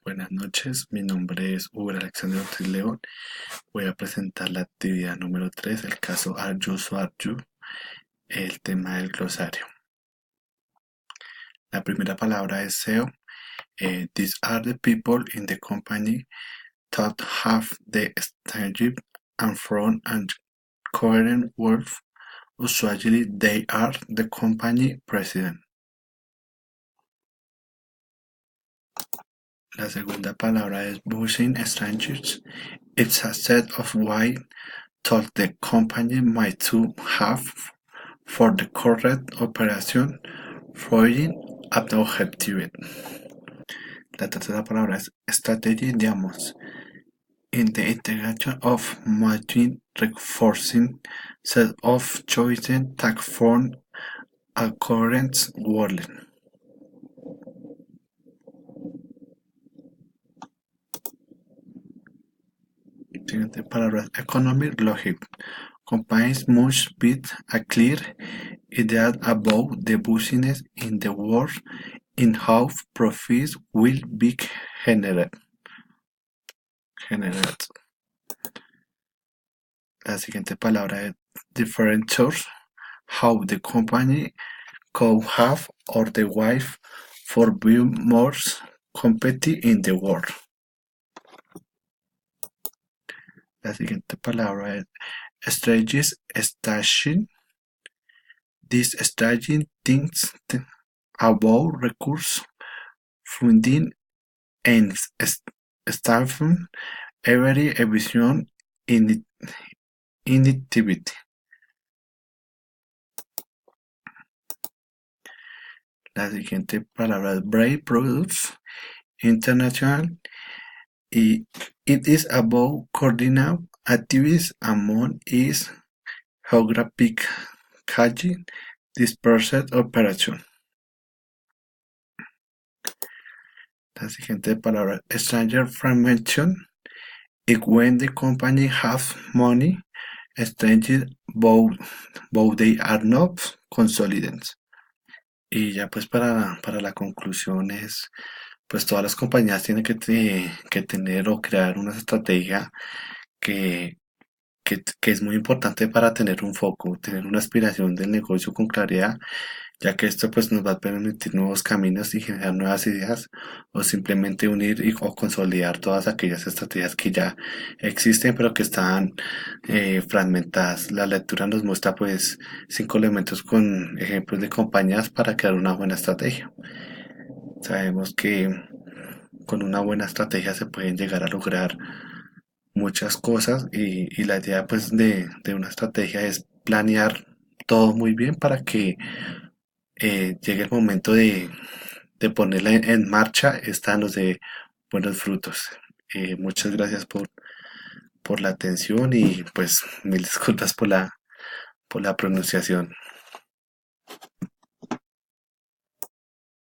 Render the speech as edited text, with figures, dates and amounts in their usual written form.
Buenas noches, mi nombre es Hugo Alexander Ortiz León. Voy a presentar la actividad número 3, el caso Are You So Are You, el tema del glosario. La primera palabra es SEO. These are the people in the company that have the strategy and front and coherent words. Usually they are the company president. La segunda palabra es Bushing Strangers. It's a set of wide told the company might to have for the correct operation following up the objective. La tercera palabra es strategy, digamos, in the integration of machine reinforcing set of choices that form a current world. Siguiente palabra es economic logic. Companies must be a clear idea about the business in the world in how profits will be generated. La siguiente palabra es differentials. How the company could have or the wife for being more competitive in the world. La siguiente palabra es strategies staging. This staging thinks about recurse funding and staffing every vision in activity. La siguiente palabra es Brave Products International y it is about coordinate activities among its geographic dispersed operation. La siguiente palabra es Stranger Formation y when the company has money, strangers both they are not consolidated. Y ya pues para la conclusión es, pues todas las compañías tienen que tener o crear una estrategia que, que es muy importante para tener un foco, tener una aspiración del negocio con claridad, ya que esto pues nos va a permitir nuevos caminos y generar nuevas ideas o simplemente unir o consolidar todas aquellas estrategias que ya existen pero que están fragmentadas. La lectura nos muestra pues 5 elementos con ejemplos de compañías para crear una buena estrategia. Sabemos que con una buena estrategia se pueden llegar a lograr muchas cosas y la idea pues de una estrategia es planear todo muy bien para que llegue el momento de ponerla en marcha, esta nos dé buenos frutos. Muchas gracias por la atención y pues mil disculpas por la pronunciación.